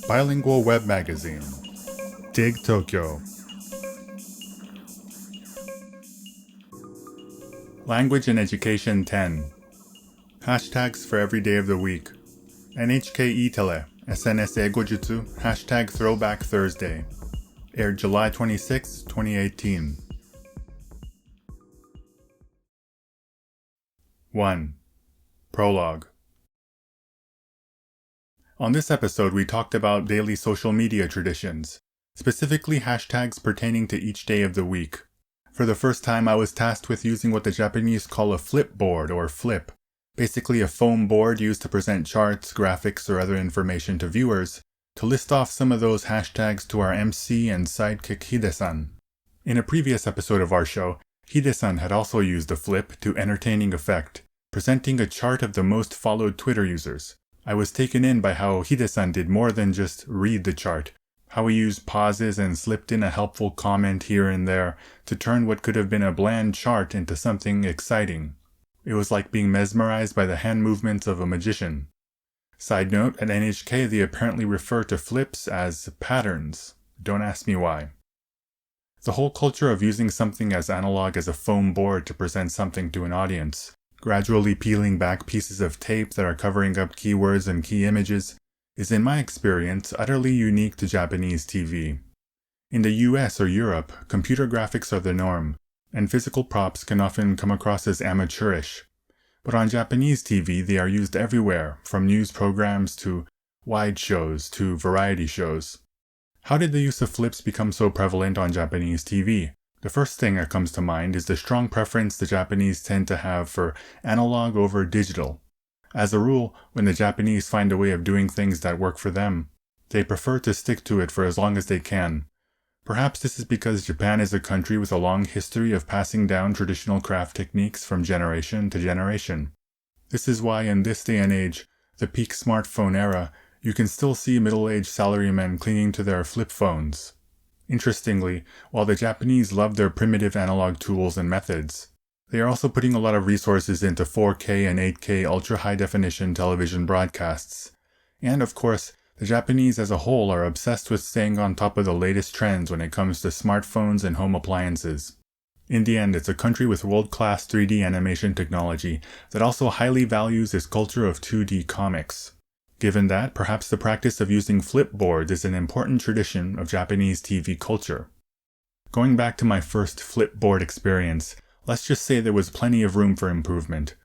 Bilingual web magazine. Dig Tokyo. Language and Education 10. Hashtags for every day of the week. NHK E-Tele, SNS Eigojutsu, hashtag Throwback Thursday. Aired July 26, 2018. 1. Prologue. On this episode, we talked about daily social media traditions, specifically hashtags pertaining to each day of the week. For the first time, I was tasked with using what the Japanese call a flipboard or flip, basically a foam board used to present charts, graphics, or other information to viewers, to list off some of those hashtags to our MC and sidekick Hide-san. In a previous episode of our show, Hide-san had also used a flip to entertaining effect, presenting a chart of the most followed Twitter users. I was taken in by how Hide-san did more than just read the chart, how he used pauses and slipped in a helpful comment here and there to turn what could have been a bland chart into something exciting. It was like being mesmerized by the hand movements of a magician. Side note, at NHK they apparently refer to flips as patterns. Don't ask me why. The whole culture of using something as analog as a foam board to present something to an audience, gradually peeling back pieces of tape that are covering up keywords and key images, is in my experience utterly unique to Japanese TV. In the US or Europe, computer graphics are the norm, and physical props can often come across as amateurish. But on Japanese TV, they are used everywhere, from news programs to wide shows to variety shows. How did the use of flips become so prevalent on Japanese TV? The first thing that comes to mind is the strong preference the Japanese tend to have for analog over digital. As a rule, when the Japanese find a way of doing things that work for them, they prefer to stick to it for as long as they can. Perhaps this is because Japan is a country with a long history of passing down traditional craft techniques from generation to generation. This is why in this day and age, the peak smartphone era, you can still see middle-aged salarymen clinging to their flip phones. Interestingly, while the Japanese love their primitive analog tools and methods, they are also putting a lot of resources into 4K and 8K ultra-high-definition television broadcasts. And of course, the Japanese as a whole are obsessed with staying on top of the latest trends when it comes to smartphones and home appliances. In the end, it's a country with world-class 3D animation technology that also highly values its culture of 2D comics. Given that, perhaps the practice of using flipboards is an important tradition of Japanese TV culture. Going back to my first flipboard experience, let's just say there was plenty of room for improvement.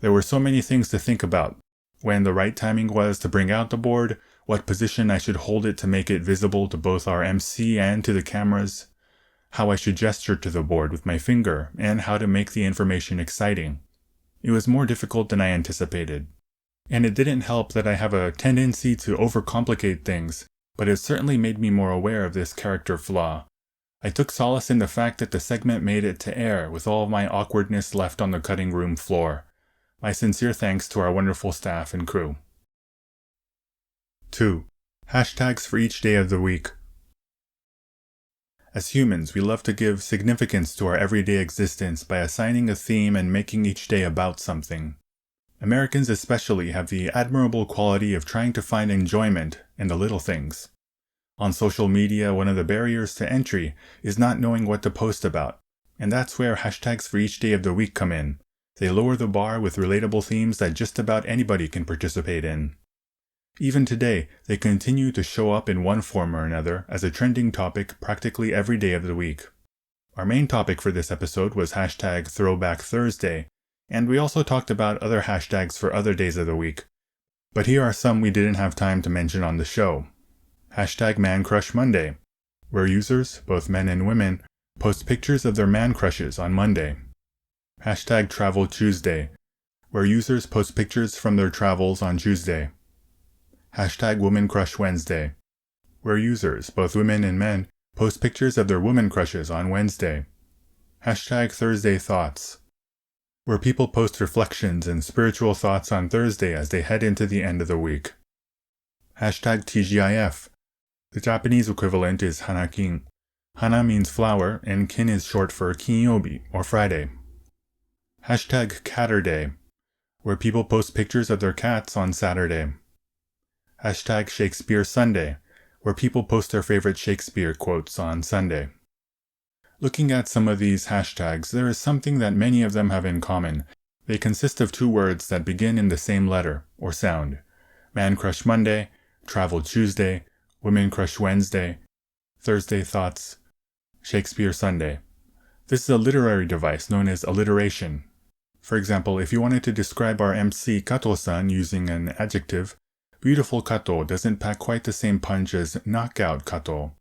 There were so many things to think about. When the right timing was to bring out the board, what position I should hold it to make it visible to both our MC and to the cameras, how I should gesture to the board with my finger, and how to make the information exciting. It was more difficult than I anticipated. And it didn't help that I have a tendency to overcomplicate things, but it certainly made me more aware of this character flaw. I took solace in the fact that the segment made it to air with all of my awkwardness left on the cutting room floor. My sincere thanks to our wonderful staff and crew. 2. Hashtags for each day of the week. As humans, we love to give significance to our everyday existence by assigning a theme and making each day about something. Americans especially have the admirable quality of trying to find enjoyment in the little things. On social media, one of the barriers to entry is not knowing what to post about, and that's where hashtags for each day of the week come in. They lower the bar with relatable themes that just about anybody can participate in. Even today, they continue to show up in one form or another as a trending topic practically every day of the week. Our main topic for this episode was hashtag Throwback Thursday, and we also talked about other hashtags for other days of the week. But here are some we didn't have time to mention on the show. Hashtag Man Crush Monday, where users, both men and women, post pictures of their man crushes on Monday. Hashtag Travel Tuesday, where users post pictures from their travels on Tuesday. Hashtag Woman Crush Wednesday, where users, both women and men, post pictures of their woman crushes on Wednesday. Hashtag Thursday Thoughts, where people post reflections and spiritual thoughts on Thursday as they head into the end of the week. Hashtag TGIF. The Japanese equivalent is Hanakin. Hana means flower, and kin is short for Kinyobi, or Friday. Hashtag Catterday, where people post pictures of their cats on Saturday. Hashtag Shakespeare Sunday, where people post their favorite Shakespeare quotes on Sunday. Looking at some of these hashtags, there is something that many of them have in common. They consist of two words that begin in the same letter, or sound. Man Crush Monday, Travel Tuesday, Women Crush Wednesday, Thursday Thoughts, Shakespeare Sunday. This is a literary device known as alliteration. For example, if you wanted to describe our MC Kato-san using an adjective, beautiful Kato doesn't pack quite the same punch as knockout Kato.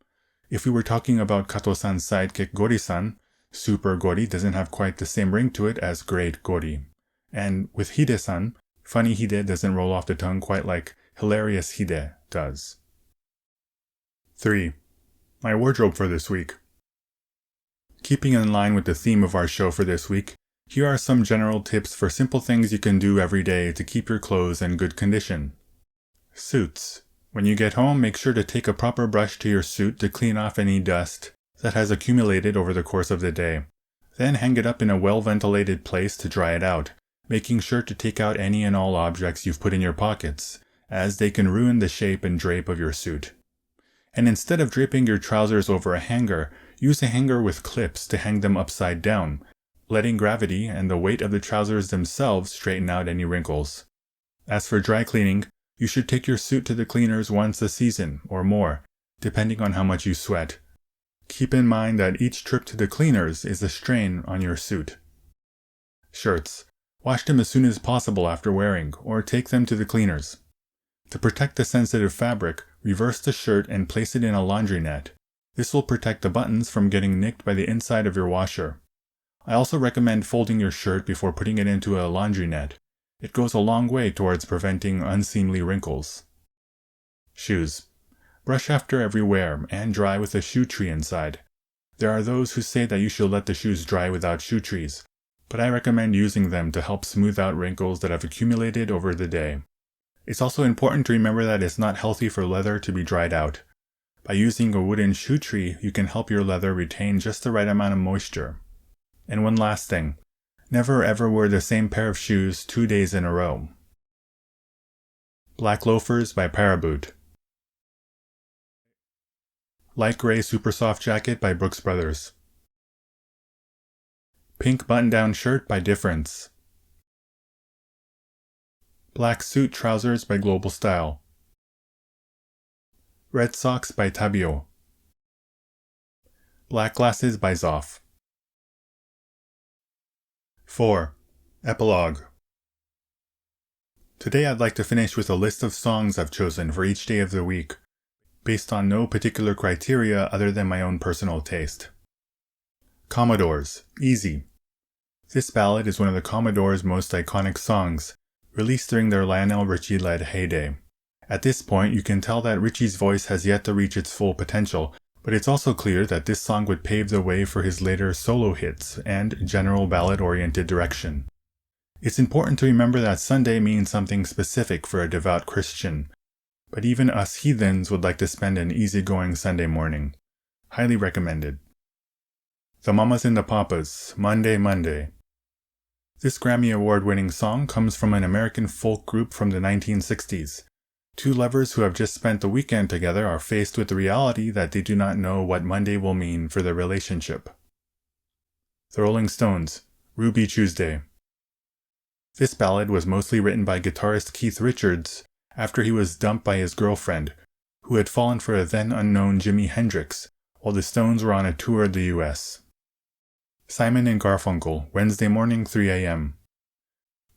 If we were talking about Kato-san's sidekick Gori-san, super Gori doesn't have quite the same ring to it as great Gori. And with Hide-san, funny Hide doesn't roll off the tongue quite like hilarious Hide does. 3. My wardrobe for this week. Keeping in line with the theme of our show for this week, here are some general tips for simple things you can do every day to keep your clothes in good condition. Suits. When you get home, make sure to take a proper brush to your suit to clean off any dust that has accumulated over the course of the day. Then hang it up in a well-ventilated place to dry it out, making sure to take out any and all objects you've put in your pockets, as they can ruin the shape and drape of your suit. And instead of draping your trousers over a hanger, use a hanger with clips to hang them upside down, letting gravity and the weight of the trousers themselves straighten out any wrinkles. As for dry cleaning, you should take your suit to the cleaners once a season, or more, depending on how much you sweat. Keep in mind that each trip to the cleaners is a strain on your suit. Shirts. Wash them as soon as possible after wearing, or take them to the cleaners. To protect the sensitive fabric, reverse the shirt and place it in a laundry net. This will protect the buttons from getting nicked by the inside of your washer. I also recommend folding your shirt before putting it into a laundry net. It goes a long way towards preventing unseemly wrinkles. Shoes. Brush after every wear and dry with a shoe tree inside. There are those who say that you should let the shoes dry without shoe trees, but I recommend using them to help smooth out wrinkles that have accumulated over the day. It's also important to remember that it's not healthy for leather to be dried out. By using a wooden shoe tree, you can help your leather retain just the right amount of moisture. And one last thing. Never ever wear the same pair of shoes 2 days in a row. Black Loafers by Paraboot. Light Gray Super Soft Jacket by Brooks Brothers. Pink Button-Down Shirt by Difference. Black Suit Trousers by Global Style. Red Socks by Tabio. Black Glasses by Zoff. 4. Epilogue. Today I'd like to finish with a list of songs I've chosen for each day of the week, based on no particular criteria other than my own personal taste. Commodores, Easy. This ballad is one of the Commodores' most iconic songs, released during their Lionel Richie-led heyday. At this point, you can tell that Richie's voice has yet to reach its full potential, but it's also clear that this song would pave the way for his later solo hits and general ballad-oriented direction. It's important to remember that Sunday means something specific for a devout Christian, but even us heathens would like to spend an easygoing Sunday morning. Highly recommended. The Mamas and the Papas, Monday, Monday. This Grammy Award-winning song comes from an American folk group from the 1960s. Two lovers who have just spent the weekend together are faced with the reality that they do not know what Monday will mean for their relationship. The Rolling Stones, Ruby Tuesday. This ballad was mostly written by guitarist Keith Richards after he was dumped by his girlfriend, who had fallen for a then-unknown Jimi Hendrix, while the Stones were on a tour of the US. Simon and Garfunkel, Wednesday Morning, 3 a.m.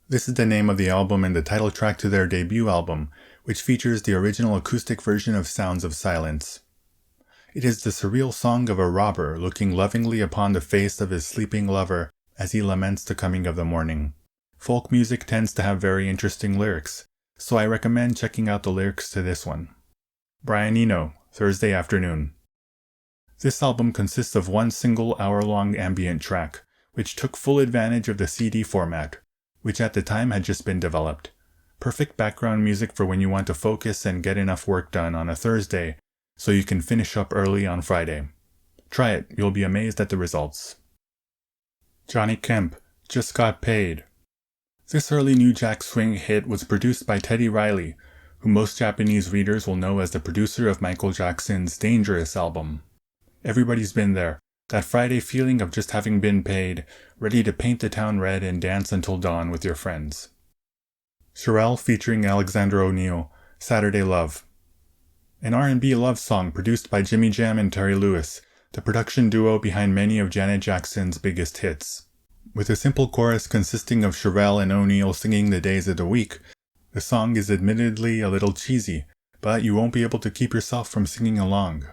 This is the name of the album and the title track to their debut album, which features the original acoustic version of Sounds of Silence. It is the surreal song of a robber looking lovingly upon the face of his sleeping lover as he laments the coming of the morning. Folk music tends to have very interesting lyrics, so I recommend checking out the lyrics to this one. Brian Eno, Thursday Afternoon. This album consists of one single hour-long ambient track, which took full advantage of the CD format, which at the time had just been developed. Perfect background music for when you want to focus and get enough work done on a Thursday, so you can finish up early on Friday. Try it, you'll be amazed at the results. Johnny Kemp, Just Got Paid. This early New Jack Swing hit was produced by Teddy Riley, who most Japanese readers will know as the producer of Michael Jackson's Dangerous album. Everybody's been there, that Friday feeling of just having been paid, ready to paint the town red and dance until dawn with your friends. Sherelle featuring Alexander O'Neal, Saturday Love. An R&B love song produced by Jimmy Jam and Terry Lewis, the production duo behind many of Janet Jackson's biggest hits. With a simple chorus consisting of Sherelle and O'Neal singing the days of the week, the song is admittedly a little cheesy, but you won't be able to keep yourself from singing along.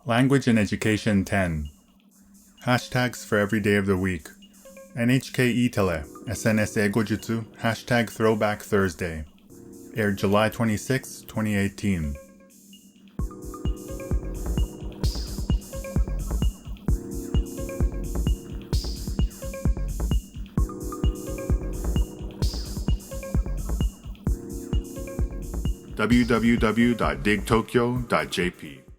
Language and Education 10. Hashtags for every day of the week. NHK E-Tele, SNS Eigojutsu, hashtag Throwback Thursday. Aired July 26, 2018. www.digtokyo.jp